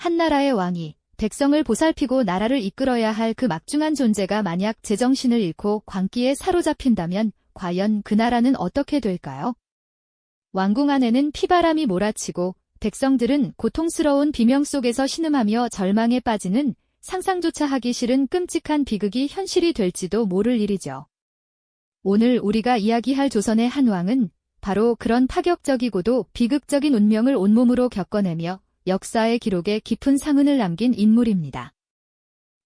한 나라의 왕이 백성을 보살피고 나라를 이끌어야 할 그 막중한 존재가 만약 제정신을 잃고 광기에 사로잡힌다면 과연 그 나라는 어떻게 될까요? 왕궁 안에는 피바람이 몰아치고 백성들은 고통스러운 비명 속에서 신음하며 절망에 빠지는 상상조차 하기 싫은 끔찍한 비극이 현실이 될지도 모를 일이죠. 오늘 우리가 이야기할 조선의 한 왕은 바로 그런 파격적이고도 비극적인 운명을 온몸으로 겪어내며 역사의 기록에 깊은 상흔을 남긴 인물입니다.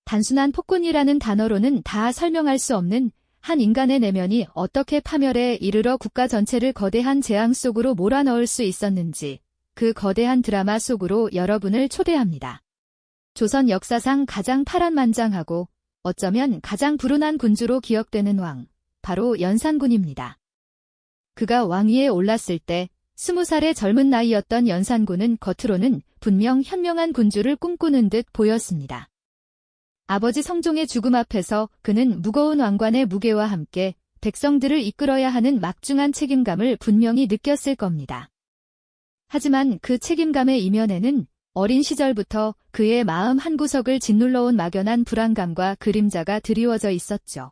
단순한 폭군이라는 단어로는 다 설명할 수 없는 한 인간의 내면이 어떻게 파멸에 이르러 국가 전체를 거대한 재앙 속으로 몰아넣을 수 있었는지 그 거대한 드라마 속으로 여러분을 초대합니다. 조선 역사상 가장 파란만장하고 어쩌면 가장 불운한 군주로 기억되는 왕, 바로 연산군입니다. 그가 왕위에 올랐을 때 20살의 젊은 나이였던 연산군은 겉으로는 분명 현명한 군주를 꿈꾸는 듯 보였습니다. 아버지 성종의 죽음 앞에서 그는 무거운 왕관의 무게와 함께 백성들을 이끌어야 하는 막중한 책임감을 분명히 느꼈을 겁니다. 하지만 그 책임감의 이면에는 어린 시절부터 그의 마음 한구석을 짓눌러온 막연한 불안감과 그림자가 드리워져 있었죠.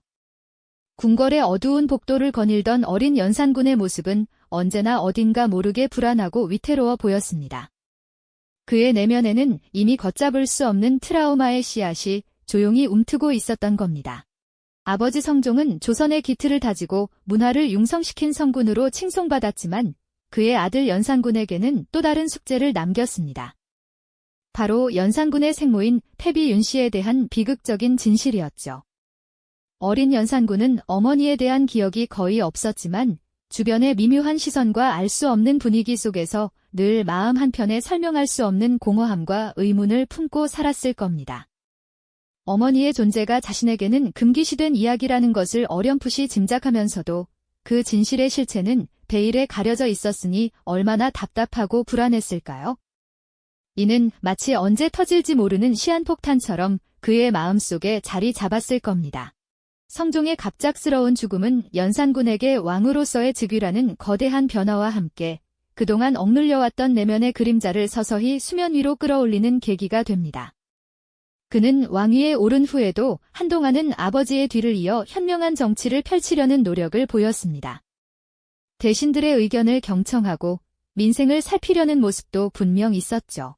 궁궐의 어두운 복도를 거닐던 어린 연산군의 모습은 언제나 어딘가 모르게 불안하고 위태로워 보였습니다. 그의 내면에는 이미 걷잡을 수 없는 트라우마의 씨앗이 조용히 움트고 있었던 겁니다. 아버지 성종은 조선의 기틀을 다지고 문화를 융성시킨 성군으로 칭송받았지만 그의 아들 연산군에게는 또 다른 숙제를 남겼습니다. 바로 연산군의 생모인 패비 윤씨에 대한 비극적인 진실이었죠. 어린 연산군은 어머니에 대한 기억이 거의 없었지만 주변의 미묘한 시선과 알 수 없는 분위기 속에서 늘 마음 한편에 설명할 수 없는 공허함과 의문을 품고 살았을 겁니다. 어머니의 존재가 자신에게는 금기시된 이야기라는 것을 어렴풋이 짐작하면서도 그 진실의 실체는 베일에 가려져 있었으니 얼마나 답답하고 불안했을까요? 이는 마치 언제 터질지 모르는 시한폭탄처럼 그의 마음속에 자리 잡았을 겁니다. 성종의 갑작스러운 죽음은 연산군에게 왕으로서의 즉위라는 거대한 변화와 함께 그동안 억눌려왔던 내면의 그림자를 서서히 수면 위로 끌어올리는 계기가 됩니다. 그는 왕위에 오른 후에도 한동안은 아버지의 뒤를 이어 현명한 정치를 펼치려는 노력을 보였습니다. 대신들의 의견을 경청하고 민생을 살피려는 모습도 분명 있었죠.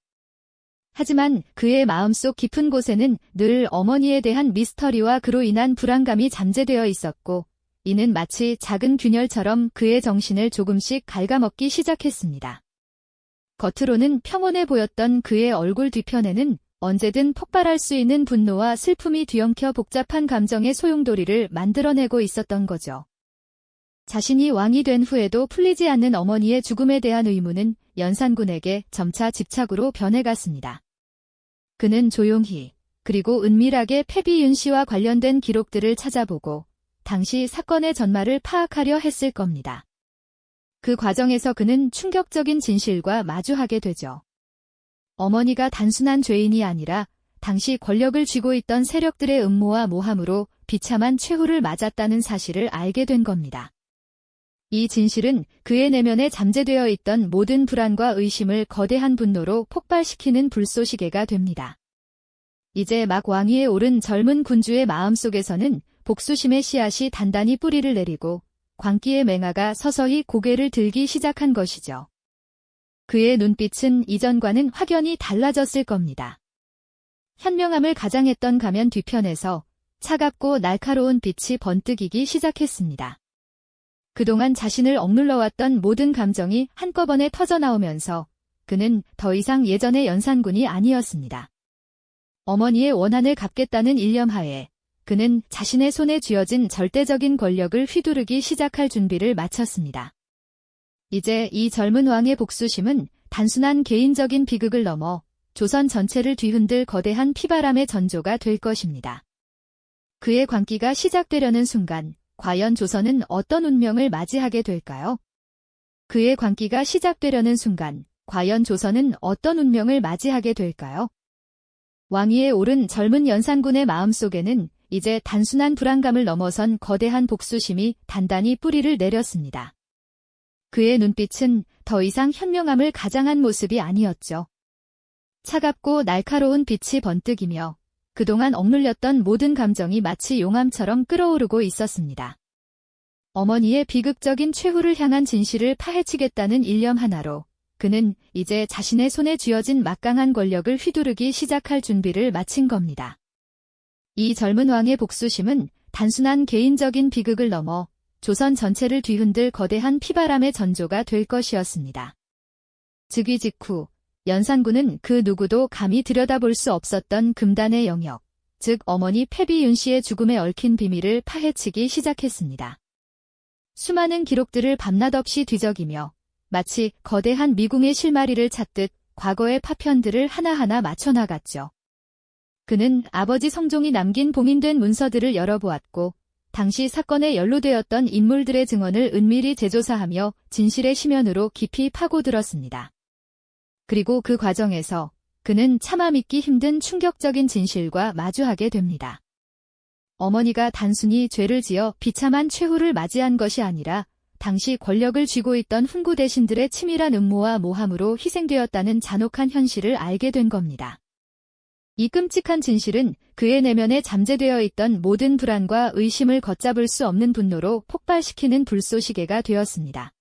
하지만 그의 마음속 깊은 곳에는 늘 어머니에 대한 미스터리와 그로 인한 불안감이 잠재되어 있었고 이는 마치 작은 균열처럼 그의 정신을 조금씩 갉아먹기 시작했습니다. 겉으로는 평온해 보였던 그의 얼굴 뒤편에는 언제든 폭발할 수 있는 분노와 슬픔이 뒤엉켜 복잡한 감정의 소용돌이를 만들어내고 있었던 거죠. 자신이 왕이 된 후에도 풀리지 않는 어머니의 죽음에 대한 의문은 연산군에게 점차 집착으로 변해갔습니다. 그는 조용히 그리고 은밀하게 패비 윤씨와 관련된 기록들을 찾아보고 당시 사건의 전말을 파악하려 했을 겁니다. 그 과정에서 그는 충격적인 진실과 마주하게 되죠. 어머니가 단순한 죄인이 아니라 당시 권력을 쥐고 있던 세력들의 음모와 모함으로 비참한 최후를 맞았다는 사실을 알게 된 겁니다. 이 진실은 그의 내면에 잠재되어 있던 모든 불안과 의심을 거대한 분노로 폭발시키는 불쏘시개가 됩니다. 이제 막 왕위에 오른 젊은 군주의 마음속에서는 복수심의 씨앗이 단단히 뿌리를 내리고 광기의 맹아가 서서히 고개를 들기 시작한 것이죠. 그의 눈빛은 이전과는 확연히 달라졌을 겁니다. 현명함을 가장했던 가면 뒤편에서 차갑고 날카로운 빛이 번뜩이기 시작했습니다. 그동안 자신을 억눌러왔던 모든 감정이 한꺼번에 터져나오면서 그는 더 이상 예전의 연산군이 아니었습니다. 어머니의 원한을 갚겠다는 일념하에 그는 자신의 손에 쥐어진 절대적인 권력을 휘두르기 시작할 준비를 마쳤습니다. 이제 이 젊은 왕의 복수심은 단순한 개인적인 비극을 넘어 조선 전체를 뒤흔들 거대한 피바람의 전조가 될 것입니다. 그의 광기가 시작되려는 순간 과연 조선은 어떤 운명을 맞이하게 될까요? 그의 광기가 시작되려는 순간 과연 조선은 어떤 운명을 맞이하게 될까요? 왕위에 오른 젊은 연산군의 마음속에는 이제 단순한 불안감을 넘어선 거대한 복수심이 단단히 뿌리를 내렸습니다. 그의 눈빛은 더 이상 현명함을 가장한 모습이 아니었죠. 차갑고 날카로운 빛이 번뜩이며 그동안 억눌렸던 모든 감정이 마치 용암처럼 끓어오르고 있었습니다. 어머니의 비극적인 최후를 향한 진실을 파헤치겠다는 일념 하나로 그는 이제 자신의 손에 쥐어진 막강한 권력을 휘두르기 시작할 준비를 마친 겁니다. 이 젊은 왕의 복수심은 단순한 개인적인 비극을 넘어 조선 전체를 뒤흔들 거대한 피바람의 전조가 될 것이었습니다. 즉위 직후 연산군은 그 누구도 감히 들여다볼 수 없었던 금단의 영역, 즉 어머니 패비윤 씨의 죽음에 얽힌 비밀을 파헤치기 시작했습니다. 수많은 기록들을 밤낮 없이 뒤적이며 마치 거대한 미궁의 실마리를 찾듯 과거의 파편들을 하나하나 맞춰나갔죠. 그는 아버지 성종이 남긴 봉인된 문서들을 열어보았고 당시 사건에 연루되었던 인물들의 증언을 은밀히 재조사하며 진실의 심연으로 깊이 파고들었습니다. 그리고 그 과정에서 그는 차마 믿기 힘든 충격적인 진실과 마주하게 됩니다. 어머니가 단순히 죄를 지어 비참한 최후를 맞이한 것이 아니라 당시 권력을 쥐고 있던 훈구 대신들의 치밀한 음모와 모함으로 희생되었다는 잔혹한 현실을 알게 된 겁니다. 이 끔찍한 진실은 그의 내면에 잠재되어 있던 모든 불안과 의심을 걷잡을 수 없는 분노로 폭발시키는 불쏘시개가 되었습니다.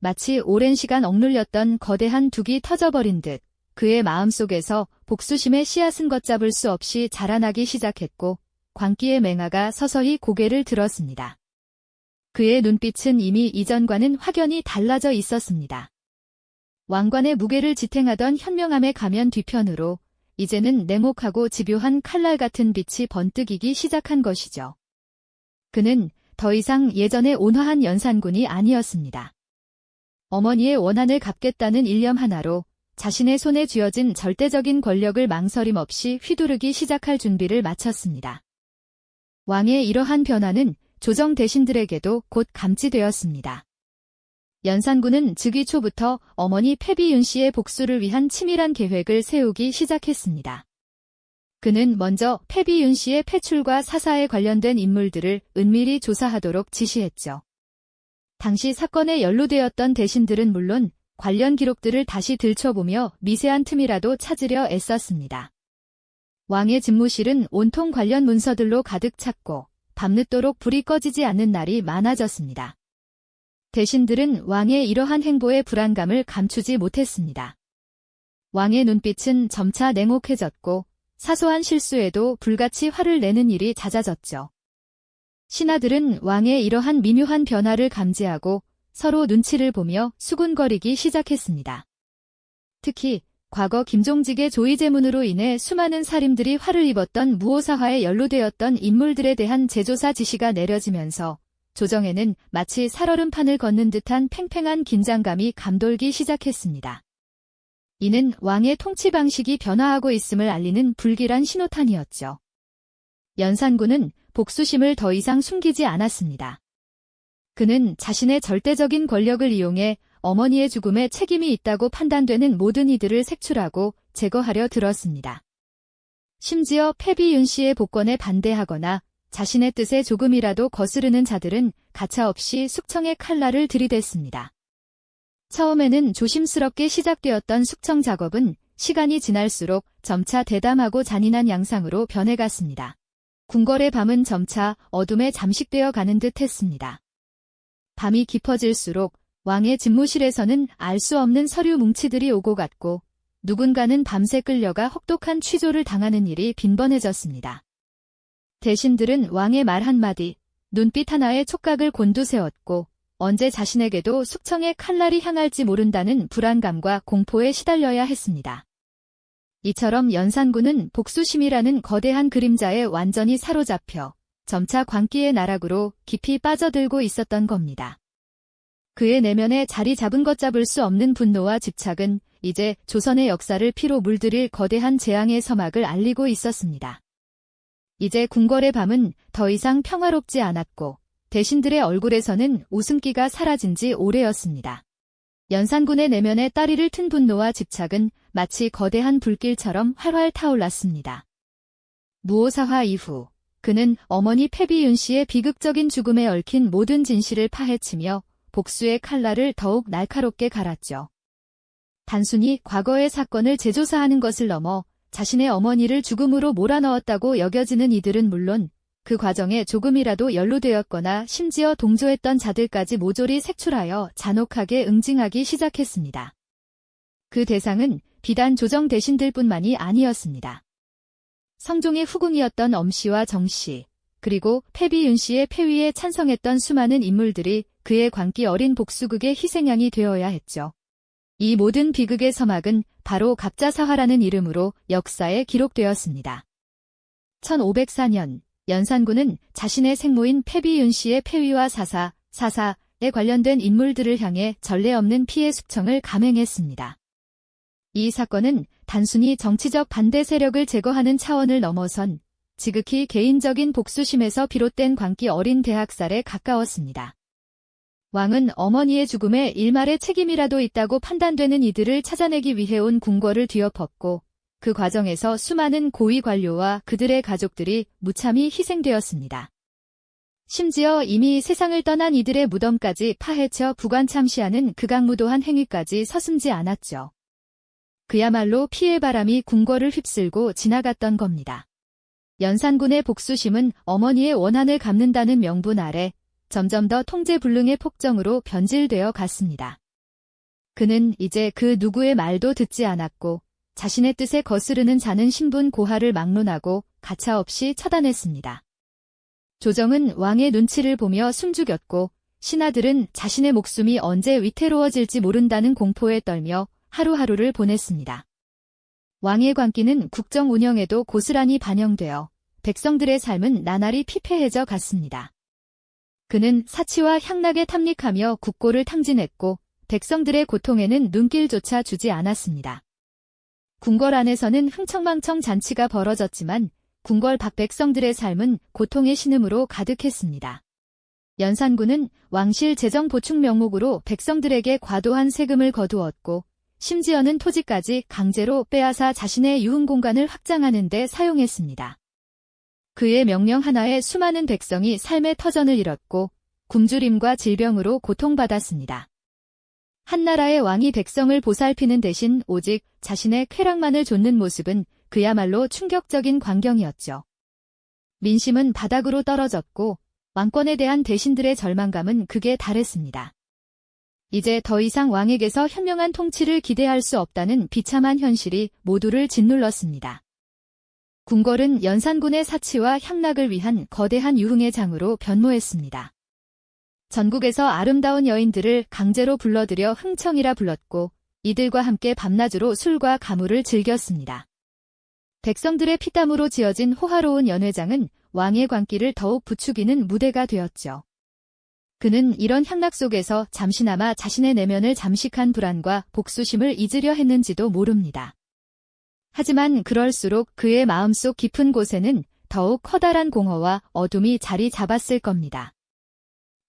마치 오랜 시간 억눌렸던 거대한 둑이 터져버린 듯 그의 마음속에서 복수심의 씨앗은 걷잡을 수 없이 자라나기 시작했고 광기의 맹아가 서서히 고개를 들었습니다. 그의 눈빛은 이미 이전과는 확연히 달라져 있었습니다. 왕관의 무게를 지탱하던 현명함의 가면 뒤편으로 이제는 냉혹하고 집요한 칼날 같은 빛이 번뜩이기 시작한 것이죠. 그는 더 이상 예전의 온화한 연산군이 아니었습니다. 어머니의 원한을 갚겠다는 일념 하나로 자신의 손에 쥐어진 절대적인 권력을 망설임 없이 휘두르기 시작할 준비를 마쳤습니다. 왕의 이러한 변화는 조정 대신들에게도 곧 감지되었습니다. 연산군은 즉위 초부터 어머니 패비윤 씨의 복수를 위한 치밀한 계획을 세우기 시작했습니다. 그는 먼저 패비윤 씨의 패출과 사사에 관련된 인물들을 은밀히 조사하도록 지시했죠. 당시 사건에 연루되었던 대신들은 물론 관련 기록들을 다시 들춰보며 미세한 틈이라도 찾으려 애썼습니다. 왕의 집무실은 온통 관련 문서들로 가득 찼고 밤늦도록 불이 꺼지지 않는 날이 많아졌습니다. 대신들은 왕의 이러한 행보의 불안감을 감추지 못했습니다. 왕의 눈빛은 점차 냉혹해졌고 사소한 실수에도 불같이 화를 내는 일이 잦아졌죠. 신하들은 왕의 이러한 미묘한 변화를 감지하고 서로 눈치를 보며 수군거리기 시작했습니다. 특히 과거 김종직의 조의제문으로 인해 수많은 사림들이 화를 입었던 무오사화에 연루되었던 인물들에 대한 재조사 지시가 내려지면서 조정에는 마치 살얼음판을 걷는 듯한 팽팽한 긴장감이 감돌기 시작했습니다. 이는 왕의 통치 방식이 변화하고 있음을 알리는 불길한 신호탄이었죠. 연산군은 복수심을 더 이상 숨기지 않았습니다. 그는 자신의 절대적인 권력을 이용해 어머니의 죽음에 책임이 있다고 판단되는 모든 이들을 색출하고 제거하려 들었습니다. 심지어 패비윤 씨의 복권에 반대하거나 자신의 뜻에 조금이라도 거스르는 자들은 가차없이 숙청의 칼날을 들이댔습니다. 처음에는 조심스럽게 시작되었던 숙청 작업은 시간이 지날수록 점차 대담하고 잔인한 양상으로 변해갔습니다. 궁궐의 밤은 점차 어둠에 잠식되어 가는 듯 했습니다. 밤이 깊어질수록 왕의 집무실에서는 알 수 없는 서류 뭉치들이 오고 갔고 누군가는 밤새 끌려가 혹독한 취조를 당하는 일이 빈번해졌습니다. 대신들은 왕의 말 한마디, 눈빛 하나에 촉각을 곤두세웠고 언제 자신에게도 숙청의 칼날이 향할지 모른다는 불안감과 공포에 시달려야 했습니다. 이처럼 연산군은 복수심이라는 거대한 그림자에 완전히 사로잡혀 점차 광기의 나락으로 깊이 빠져들고 있었던 겁니다. 그의 내면에 자리 잡은 것 잡을 수 없는 분노와 집착은 이제 조선의 역사를 피로 물들일 거대한 재앙의 서막을 알리고 있었습니다. 이제 궁궐의 밤은 더 이상 평화롭지 않았고 대신들의 얼굴에서는 웃음기가 사라진 지 오래였습니다. 연산군의 내면에 따리를 튼 분노와 집착은 마치 거대한 불길처럼 활활 타올랐습니다. 무오사화 이후 그는 어머니 패비윤 씨의 비극적인 죽음에 얽힌 모든 진실을 파헤치며 복수의 칼날을 더욱 날카롭게 갈았죠. 단순히 과거의 사건을 재조사하는 것을 넘어 자신의 어머니를 죽음으로 몰아넣었다고 여겨지는 이들은 물론 그 과정에 조금이라도 연루되었거나 심지어 동조했던 자들까지 모조리 색출하여 잔혹하게 응징하기 시작했습니다. 그 대상은 비단 조정 대신들뿐만이 아니었습니다. 성종의 후궁이었던 엄씨와 정씨, 그리고 패비 윤씨의 폐위에 찬성했던 수많은 인물들이 그의 광기 어린 복수극의 희생양이 되어야 했죠. 이 모든 비극의 서막은 바로 갑자사화라는 이름으로 역사에 기록되었습니다. 1504년 연산군은 자신의 생모인 패비 윤씨의 폐위와 사사에 관련된 인물들을 향해 전례 없는 피해 숙청을 감행했습니다. 이 사건은 단순히 정치적 반대 세력을 제거하는 차원을 넘어선 지극히 개인적인 복수심에서 비롯된 광기 어린 대학살에 가까웠습니다. 왕은 어머니의 죽음에 일말의 책임이라도 있다고 판단되는 이들을 찾아내기 위해 온 궁궐을 뒤엎었고 그 과정에서 수많은 고위 관료와 그들의 가족들이 무참히 희생되었습니다. 심지어 이미 세상을 떠난 이들의 무덤까지 파헤쳐 부관참시하는 극악무도한 행위까지 서슴지 않았죠. 그야말로 피해 바람이 궁궐을 휩쓸고 지나갔던 겁니다. 연산군의 복수심은 어머니의 원한을 갚는다는 명분 아래 점점 더 통제불능의 폭정으로 변질되어 갔습니다. 그는 이제 그 누구의 말도 듣지 않았고 자신의 뜻에 거스르는 자는 신분 고하를 막론하고 가차없이 처단했습니다. 조정은 왕의 눈치를 보며 숨죽였고 신하들은 자신의 목숨이 언제 위태로워질지 모른다는 공포에 떨며 하루하루를 보냈습니다. 왕의 광기는 국정 운영에도 고스란히 반영되어 백성들의 삶은 나날이 피폐해져 갔습니다. 그는 사치와 향락에 탐닉하며 국고를 탕진했고 백성들의 고통에는 눈길조차 주지 않았습니다. 궁궐 안에서는 흥청망청 잔치가 벌어졌지만 궁궐 밖 백성들의 삶은 고통의 신음으로 가득했습니다. 연산군은 왕실 재정 보충 명목으로 백성들에게 과도한 세금을 거두었고 심지어는 토지까지 강제로 빼앗아 자신의 유흥 공간을 확장하는 데 사용했습니다. 그의 명령 하나에 수많은 백성이 삶의 터전을 잃었고 굶주림과 질병으로 고통받았습니다. 한나라의 왕이 백성을 보살피는 대신 오직 자신의 쾌락만을 좇는 모습은 그야말로 충격적인 광경이었죠. 민심은 바닥으로 떨어졌고 왕권에 대한 대신들의 절망감은 극에 달했습니다. 이제 더 이상 왕에게서 현명한 통치를 기대할 수 없다는 비참한 현실이 모두를 짓눌렀습니다. 궁궐은 연산군의 사치와 향락을 위한 거대한 유흥의 장으로 변모했습니다. 전국에서 아름다운 여인들을 강제로 불러들여 흥청이라 불렀고 이들과 함께 밤낮으로 술과 가물을 즐겼습니다. 백성들의 피땀으로 지어진 호화로운 연회장은 왕의 광기를 더욱 부추기는 무대가 되었죠. 그는 이런 향락 속에서 잠시나마 자신의 내면을 잠식한 불안과 복수심을 잊으려 했는지도 모릅니다. 하지만 그럴수록 그의 마음속 깊은 곳에는 더욱 커다란 공허와 어둠이 자리 잡았을 겁니다.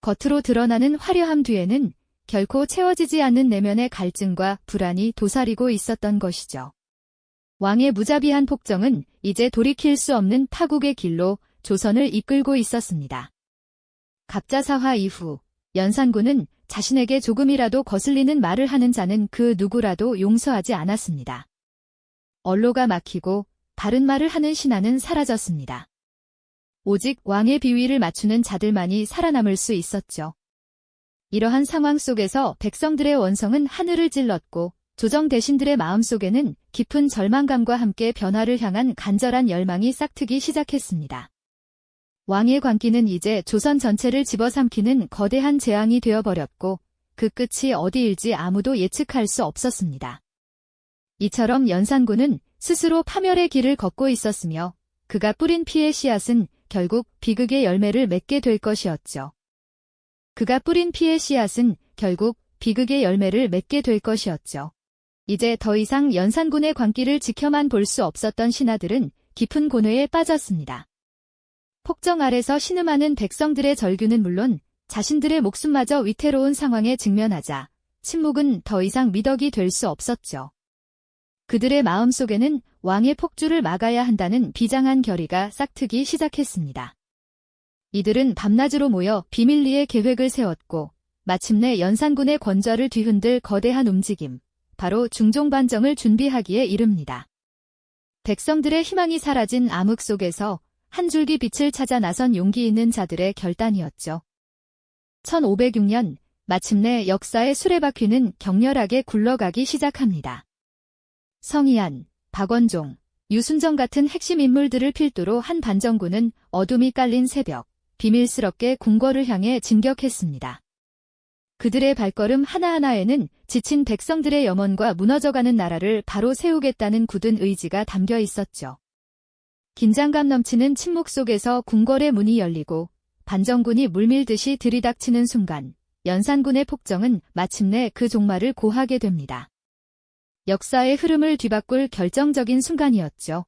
겉으로 드러나는 화려함 뒤에는 결코 채워지지 않는 내면의 갈증과 불안이 도사리고 있었던 것이죠. 왕의 무자비한 폭정은 이제 돌이킬 수 없는 파국의 길로 조선을 이끌고 있었습니다. 갑자사화 이후 연산군은 자신에게 조금이라도 거슬리는 말을 하는 자는 그 누구라도 용서하지 않았습니다. 언로가 막히고 바른 말을 하는 신하는 사라졌습니다. 오직 왕의 비위를 맞추는 자들만이 살아남을 수 있었죠. 이러한 상황 속에서 백성들의 원성은 하늘을 찔렀고 조정 대신들의 마음속에는 깊은 절망감과 함께 변화를 향한 간절한 열망이 싹트기 시작했습니다. 왕의 광기는 이제 조선 전체를 집어삼키는 거대한 재앙이 되어버렸고 그 끝이 어디일지 아무도 예측할 수 없었습니다. 이처럼 연산군은 스스로 파멸의 길을 걷고 있었으며 그가 뿌린 피의 씨앗은 결국 비극의 열매를 맺게 될 것이었죠. 그가 뿌린 피의 씨앗은 결국 비극의 열매를 맺게 될 것이었죠. 이제 더 이상 연산군의 광기를 지켜만 볼 수 없었던 신하들은 깊은 고뇌에 빠졌습니다. 폭정 아래서 신음하는 백성들의 절규는 물론 자신들의 목숨마저 위태로운 상황에 직면하자 침묵은 더 이상 미덕이 될 수 없었죠. 그들의 마음속에는 왕의 폭주를 막아야 한다는 비장한 결의가 싹트기 시작했습니다. 이들은 밤낮으로 모여 비밀리에 계획을 세웠고 마침내 연산군의 권좌를 뒤흔들 거대한 움직임, 바로 중종반정을 준비하기에 이릅니다. 백성들의 희망이 사라진 암흑 속에서 한 줄기 빛을 찾아 나선 용기 있는 자들의 결단이었죠. 1506년 마침내 역사의 수레바퀴는 격렬하게 굴러가기 시작합니다. 성희안, 박원종, 유순정 같은 핵심 인물들을 필두로 한 반정군은 어둠이 깔린 새벽, 비밀스럽게 궁궐을 향해 진격했습니다. 그들의 발걸음 하나하나에는 지친 백성들의 염원과 무너져가는 나라를 바로 세우겠다는 굳은 의지가 담겨 있었죠. 긴장감 넘치는 침묵 속에서 궁궐의 문이 열리고 반정군이 물밀듯이 들이닥치는 순간 연산군의 폭정은 마침내 그 종말을 고하게 됩니다. 역사의 흐름을 뒤바꿀 결정적인 순간이었죠.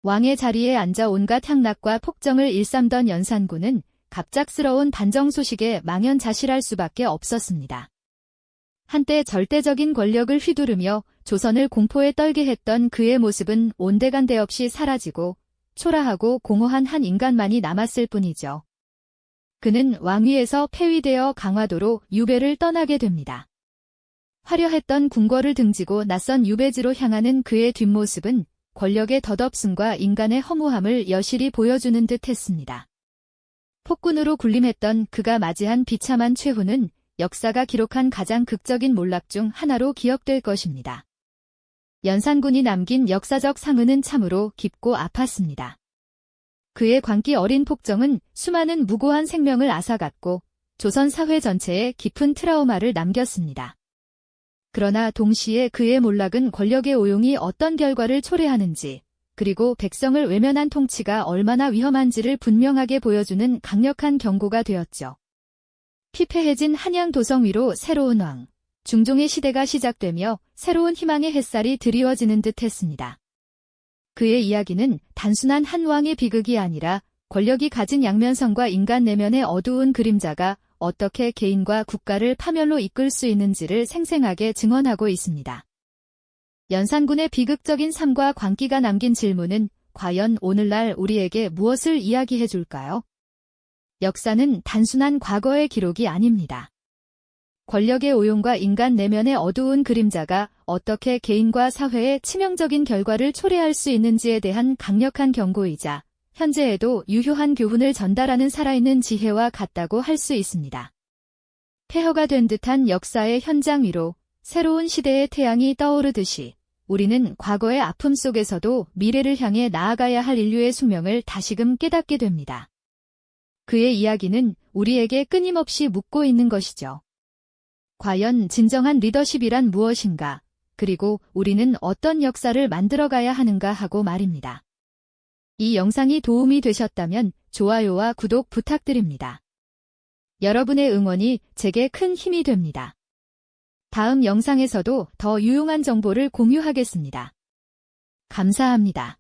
왕의 자리에 앉아 온갖 향락과 폭정을 일삼던 연산군은 갑작스러운 반정 소식에 망연자실할 수밖에 없었습니다. 한때 절대적인 권력을 휘두르며 조선을 공포에 떨게 했던 그의 모습은 온데간데 없이 사라지고 초라하고 공허한 한 인간만이 남았을 뿐이죠. 그는 왕위에서 폐위되어 강화도로 유배를 떠나게 됩니다. 화려했던 궁궐을 등지고 낯선 유배지로 향하는 그의 뒷모습은 권력의 덧없음과 인간의 허무함을 여실히 보여주는 듯 했습니다. 폭군으로 군림했던 그가 맞이한 비참한 최후는 역사가 기록한 가장 극적인 몰락 중 하나로 기억될 것입니다. 연산군이 남긴 역사적 상흔은 참으로 깊고 아팠습니다. 그의 광기 어린 폭정은 수많은 무고한 생명을 앗아갔고 조선 사회 전체에 깊은 트라우마를 남겼습니다. 그러나 동시에 그의 몰락은 권력의 오용이 어떤 결과를 초래하는지, 그리고 백성을 외면한 통치가 얼마나 위험한지를 분명하게 보여주는 강력한 경고가 되었죠. 피폐해진 한양 도성 위로 새로운 왕, 중종의 시대가 시작되며 새로운 희망의 햇살이 드리워지는 듯 했습니다. 그의 이야기는 단순한 한 왕의 비극이 아니라 권력이 가진 양면성과 인간 내면의 어두운 그림자가 어떻게 개인과 국가를 파멸로 이끌 수 있는지를 생생하게 증언하고 있습니다. 연산군의 비극적인 삶과 광기가 남긴 질문은 과연 오늘날 우리에게 무엇을 이야기해 줄까요? 역사는 단순한 과거의 기록이 아닙니다. 권력의 오용과 인간 내면의 어두운 그림자가 어떻게 개인과 사회에 치명적인 결과를 초래할 수 있는지에 대한 강력한 경고이자 현재에도 유효한 교훈을 전달하는 살아있는 지혜와 같다고 할 수 있습니다. 폐허가 된 듯한 역사의 현장 위로 새로운 시대의 태양이 떠오르듯이 우리는 과거의 아픔 속에서도 미래를 향해 나아가야 할 인류의 숙명을 다시금 깨닫게 됩니다. 그의 이야기는 우리에게 끊임없이 묻고 있는 것이죠. 과연 진정한 리더십이란 무엇인가, 그리고 우리는 어떤 역사를 만들어가야 하는가 하고 말입니다. 이 영상이 도움이 되셨다면 좋아요와 구독 부탁드립니다. 여러분의 응원이 제게 큰 힘이 됩니다. 다음 영상에서도 더 유용한 정보를 공유하겠습니다. 감사합니다.